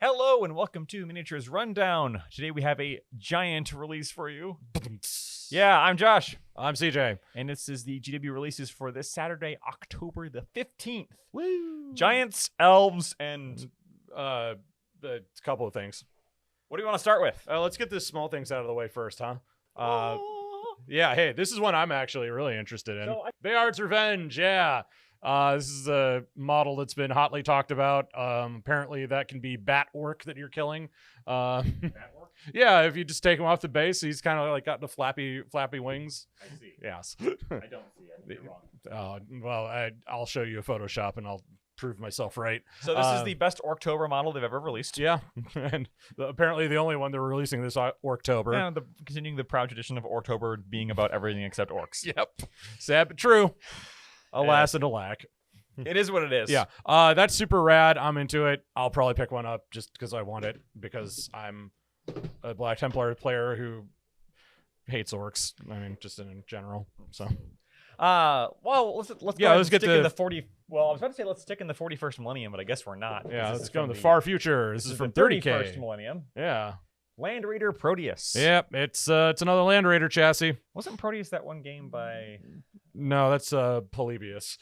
Hello and welcome to Miniatures Rundown. Today we have a giant release for you. Yeah, I'm Josh. I'm CJ. And this is the GW releases for this Saturday, October the 15th. Woo! Giants, elves, and A couple of things. what do you want to start with? Let's get the small things out of the way first, huh? Yeah, hey, this is one I'm actually really interested in. So Bayards Revenge, yeah. This is a model that's been hotly talked about. Apparently that can be bat orc that you're killing. Yeah, if you just take him off the base, he's kind of like got the flappy wings. I see. Yes. I don't see it. You're wrong. Well, I'll show you a Photoshop and I'll prove myself right. So this is the best Orctober model they've ever released. Yeah, and apparently the only one they're releasing this October. Yeah, continuing the proud tradition of Orctober being about everything except orcs. Yep, sad but true. Alas and alack. It is what it is. Yeah, that's super rad. I'm into it. I'll probably pick one up just because I want it, because I'm a Black Templar player who hates orcs. I mean, just in general. So, well, let's let's get stick to in the 40. Well, I was about to say let's stick in the 41st millennium, but I guess we're not. yeah, This let's is go in from the far future. This is from the 30K. 31st millennium. Yeah. Land Raider Proteus. Yep, it's another Land Raider chassis. Wasn't Proteus that one game by? No, that's Polybius.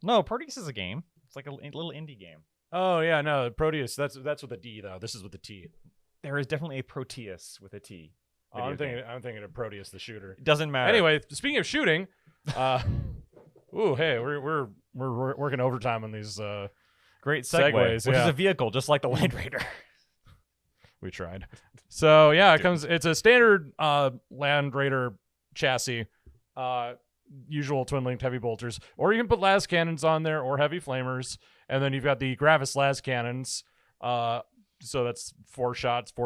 No, Proteus is a game. It's like a little indie game. Oh yeah, no, Proteus. That's with a D though. This is with a T. There is definitely a Proteus with a T. Oh, I'm thinking of Proteus the shooter. It doesn't matter. Anyway, speaking of shooting, ooh, hey, we're working overtime on these. Great segue, segues, which yeah. is a vehicle just like the Land Raider. We tried. So yeah, it's a standard Land Raider chassis. Usual twin-linked heavy bolters, or you can put las cannons on there, or heavy flamers, and then you've got the Gravis las cannons. So that's 4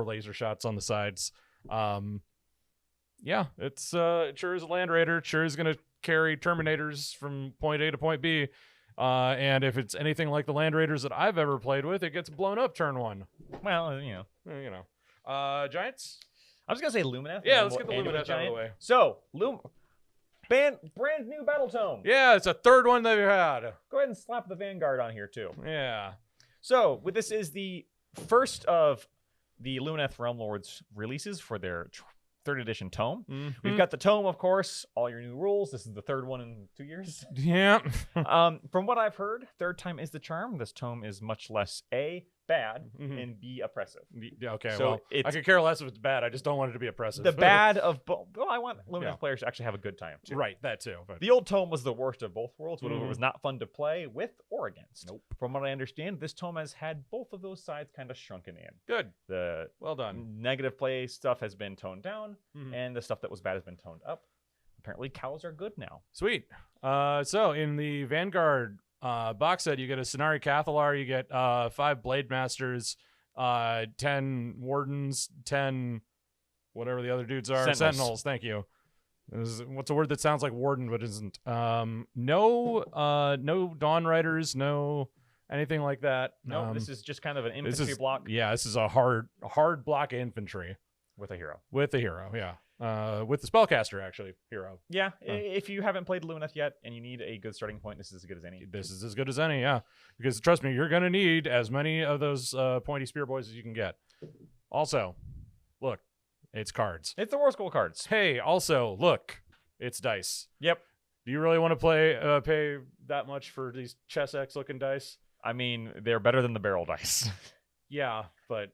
laser shots on the sides. Yeah, it sure is a Land Raider. It sure is going to carry Terminators from point A to point B. And if it's anything like the Land Raiders that I've ever played with, it gets blown up turn 1. Well, you know. Giants? I was going to say Lumineth. Yeah, let's get the Lumineth out of the way. So, brand new Battle Tome. Yeah, it's a third one they've had. Go ahead and slap the Vanguard on here, too. Yeah. So, this is the first of the Lumineth Realm Lords releases for their 3rd edition tome. Mm-hmm. We've got the tome, of course, all your new rules. This is the 3rd one in 2 years. Yeah. From what I've heard, 3rd time is the charm. This tome is much less A, bad, and B, oppressive. Yeah, okay, So well, I could care less if it's bad. I just don't want it to be oppressive. The bad of both. Well, I want Lumineth players to actually have a good time, too. Right, that too. But The old tome was the worst of both worlds, but it was not fun to play with or against. Nope. From what I understand, this tome has had both of those sides kind of shrunken in. good. The Well done. negative play stuff has been toned down, and the stuff that was bad has been toned up. Apparently, cows are good now. Sweet. So in the Vanguard box set, you get a Sonari Cathalar, you get 5 Blade Masters, 10 Wardens, 10 whatever the other dudes are. Sentinels, thank you. What's a word that sounds like Warden but isn't? No Dawn Riders, no anything like that. No, this is just kind of an infantry block. Yeah, this is a hard block of infantry. With a hero. With the hero, yeah. With the spellcaster, actually, hero. Yeah, if you haven't played Lumineth yet and you need a good starting point, this is as good as any. This is as good as any, yeah. Because trust me, you're going to need as many of those pointy spear boys as you can get. Also, look, it's cards. It's the War School cards. Hey, also, look, it's dice. Yep. Do you really want to pay that much for these Chess X looking dice? I mean, they're better than the barrel dice. Yeah, but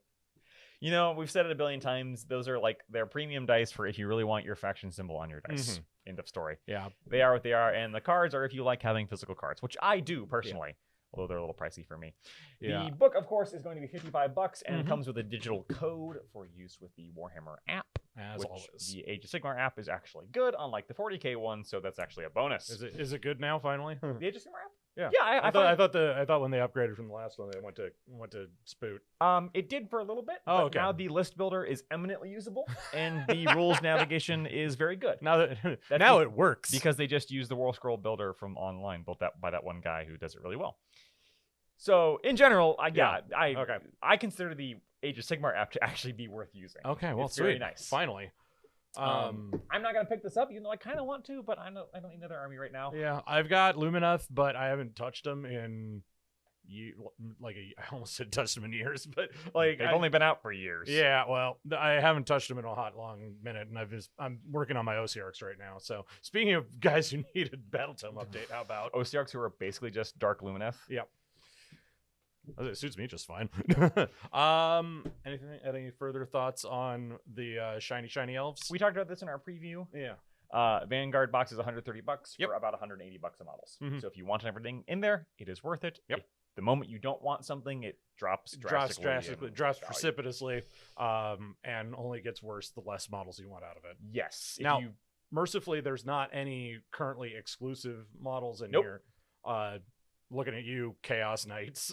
you know, we've said it a billion times. Those are like, they're premium dice for if you really want your faction symbol on your dice. End of story. Yeah. They are what they are. And the cards are if you like having physical cards, which I do personally, although they're a little pricey for me. Yeah. The book, of course, is going to be $55 and comes with a digital code for use with the Warhammer app. As always. The Age of Sigmar app is actually good, unlike the 40K one, so that's actually a bonus. Is it good now, finally? The Age of Sigmar app? Yeah, yeah. I thought when they upgraded from the last one, they went to Spoot. It did for a little bit. Oh, but okay. Now the list builder is eminently usable, and the rules navigation is very good. Now it works because they just use the World Scroll builder from online, built by that one guy who does it really well. So in general, I consider the Age of Sigmar app to actually be worth using. Okay, well, it's sweet. very nice. Finally. I'm not gonna pick this up, even though I kind of want to, but I don't need another army right now. Yeah, I've got Lumineth, but I haven't touched them in I almost said touched them in years, but like They've only been out for years. Yeah, well, I haven't touched them in a hot long minute, and I'm working on my OCRX right now. So speaking of guys who need a Battle Tome update, how about OCRX, who are basically just Dark Lumineth? Yep. It suits me just fine. Any further thoughts on the shiny elves? We talked about this in our preview. Yeah. Vanguard box is $130 Yep. for about $180 of models. Mhm. So if you want everything in there, it is worth it. Yep. If the moment you don't want something, it drops drastically. Drops value. precipitously, and only gets worse the less models you want out of it. Yes. If Now, you, mercifully, there's not any currently exclusive models in Nope. here. Looking at you, Chaos Knights.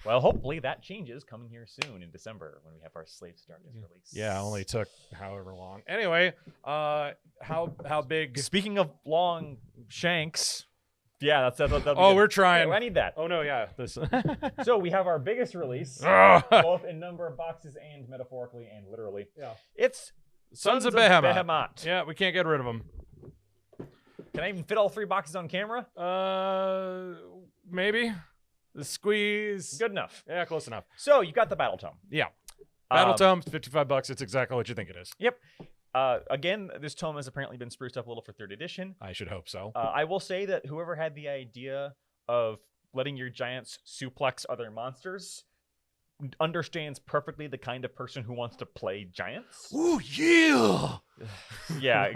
well, hopefully that changes coming here soon in December when we have our Slaves to Darkness release. Yeah, only took however long. Anyway, how big? Speaking of long shanks, yeah, that's Oh, we're trying. I need that. Oh no, yeah. This. So we have our biggest release, Ugh. both in number of boxes and metaphorically and literally. Yeah. It's Sons of Behemoth. Behemoth. Yeah, we can't get rid of them. Can I even fit all 3 boxes on camera? Maybe. The squeeze. Good enough. Yeah, close enough. So you got the Battle Tome. Yeah. Battle Tome, $55. It's exactly what you think it is. Yep. Again, this tome has apparently been spruced up a little for 3rd edition. I should hope so. I will say that whoever had the idea of letting your giants suplex other monsters understands perfectly the kind of person who wants to play giants. Ooh, yeah. Yeah,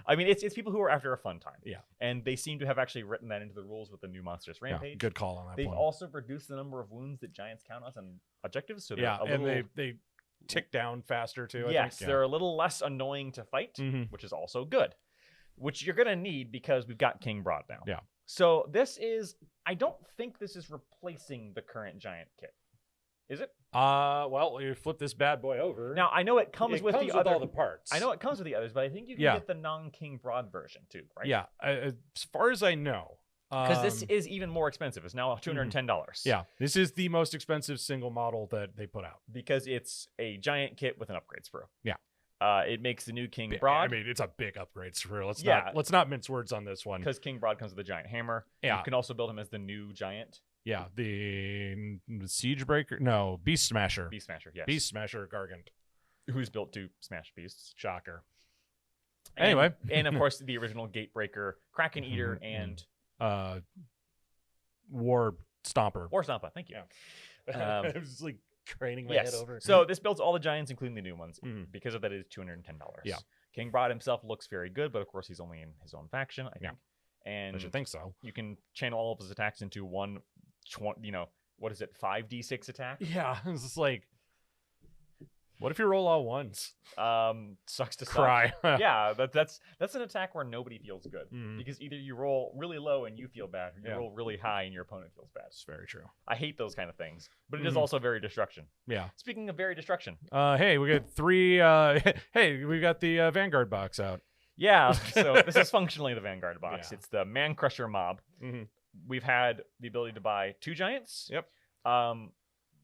I mean, it's people who are after a fun time. Yeah. And they seem to have actually written that into the rules with the new Monsters Rampage. Yeah, good call on that They've point. also reduced the number of wounds that giants count on objectives. So Yeah, a little, and they tick down faster too. yes, I think. they're a little less annoying to fight, Mhm. which is also good. Which you're gonna need because we've got King Brodd now. Yeah. So this is, I don't think this is replacing the current giant kit. Is it? Well, you flip this bad boy over. Now I know it comes with the other all the parts. I know it comes with the others, but I think you can Yeah. get the non-King Brodd version too, right? Yeah, as far as I know, Because this is even more expensive. It's now $210. yeah, this is the most expensive single model that they put out. Because it's a giant kit with an upgrade sprue. Yeah. It makes the new King Brodd. I mean, it's a big upgrade sprue. Yeah. Let's not mince words on this one. Because King Brodd comes with a giant hammer. Yeah. You can also build him as the new giant. Yeah, the Siege Breaker. No, Beast Smasher. Beast Smasher, yes. Beast Smasher Gargant. Who's built to smash beasts. Shocker. And- Anyway. and of course, the original Gatebreaker, Kraken Eater, and War Stomper. War Stompa. Thank you. I was like craning my Yes. head over. So this builds all the giants, including the new ones. Mhm. Because of that, it is $210. Yeah. King Brodd himself looks very good, but of course, he's only in his own faction, I think. Yeah. And I should think so. you can channel all of his attacks into one, what is it, 5d6 attack? Yeah, it's just like, what if you roll all ones? Sucks to suck. Cry. Yeah, that's an attack where nobody feels good. Mhm. Because either you roll really low and you feel bad, or you Yeah. roll really high and your opponent feels bad. It's very true. I hate those kind of things. But it is Mhm. also very destruction. Yeah. Speaking of very destruction. Hey, we got 3. Hey, we got the Vanguard box out. Yeah, so this is functionally the Vanguard box. Yeah. It's the Mancrusher mob. Mhm. We've had the ability to buy 2 giants. Yep.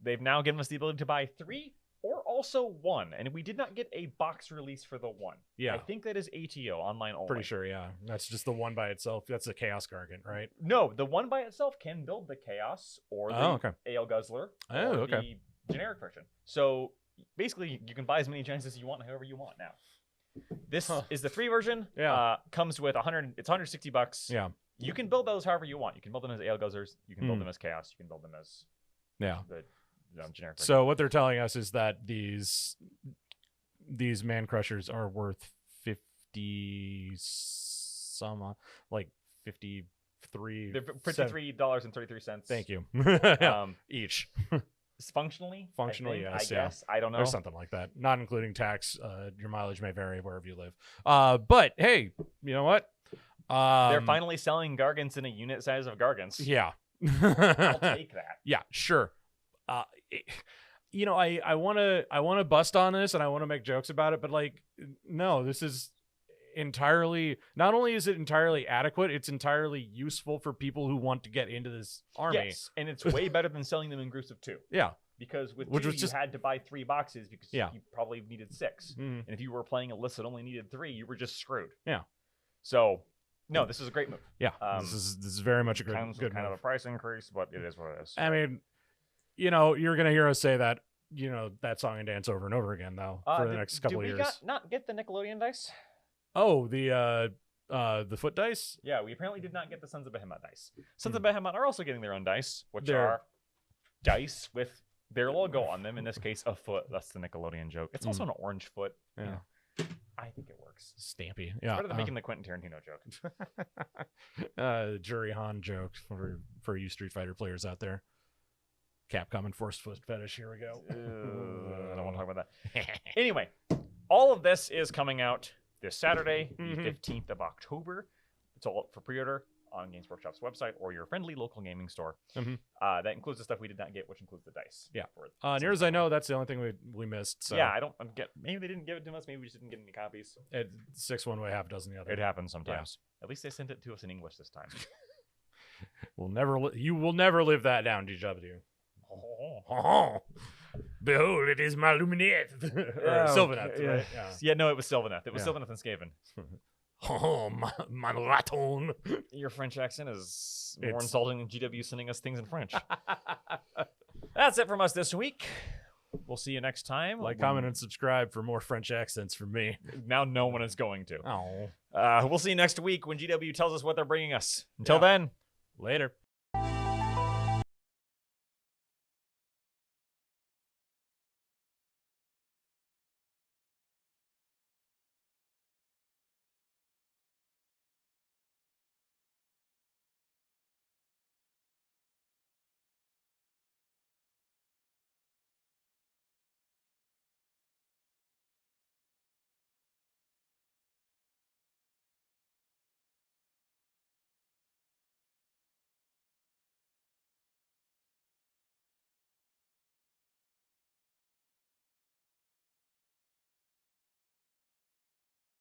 They've now given us the ability to buy 3 or also 1. And we did not get a box release for the 1. Yeah. I think that is ATO, online only. Pretty sure, yeah. That's just the one by itself. That's the Chaos Gargant, right? No, the 1 by itself can build the Chaos or the okay. Ale Guzzler Oh, or okay. the generic version. So basically, you can buy as many giants as you want, however you want now. This is the free version. Yeah. Comes with it's $160. Yeah. You can build those however you want. You can build them as Ale Guzzlers. You can build Mm. them as Chaos. You can build them as Yeah. the generic version. So what they're telling us is that these Man Crushers are worth 50 some, like 53. They're $53.33. Thank you. Each. Functionally, Functionally, I yes, think, yeah. I guess. I don't know. Or something like that. Not including tax. Your mileage may vary wherever you live. But hey, you know what? They're finally selling Gargants in a unit size of Gargants. Yeah. I'll take that. Yeah, sure. I want to bust on this and I want to make jokes about it, but like, no, this is entirely, not only is it entirely adequate, it's entirely useful for people who want to get into this army. Yes, and it's way better than selling them in groups of 2. Yeah. Because with Which 2, was just- you had to buy 3 boxes because Yeah. you probably needed 6. Mhm. And if you were playing a list that only needed 3, you were just screwed. Yeah. So No, this is a great move. Yeah, this is very much a good Comes good with kind move. of a price increase, but it is what it is. I mean, you're gonna hear us say that that song and dance over and over again though for the next couple of years. Did we not get the Nickelodeon dice? Oh, the foot dice. Yeah, we apparently did not get the Sons of Behemoth dice. Sons of Behemoth are also getting their own dice, which They're- are dice with their logo on them. In this case, a foot. That's the Nickelodeon joke. It's also an orange foot. Yeah. I think it works. Stampy. It's Yeah. better than making the Quentin Tarantino joke. Jury Han joke for you Street Fighter players out there. Capcom enforced foot fetish. Here we go. I don't want to talk about that. Anyway, all of this is coming out this Saturday, the 15th of October. It's all up for pre-order on Games Workshop's website or your friendly local gaming store. That includes the stuff we did not get, which includes the dice. Yeah. Near as I know, that's the only thing we missed. So. Yeah, I don't get. Maybe they didn't give it to us. Maybe we just didn't get any copies. 6 one way, half dozen the other. It happens sometimes. Yeah. At least they sent it to us in English this time. You will never live that down, DW. Behold, it is my Lumineth. Sylvaneth, right? Yeah, no, it was Sylvaneth. It was Sylvaneth and Skaven. Oh, my raton. Your French accent is more insulting than GW sending us things in French. That's it from us this week. We'll see you next time. Like, comment, and subscribe for more French accents from me. Now no one is going to. Oh. We'll see you next week when GW tells us what they're bringing us. Until then. Later.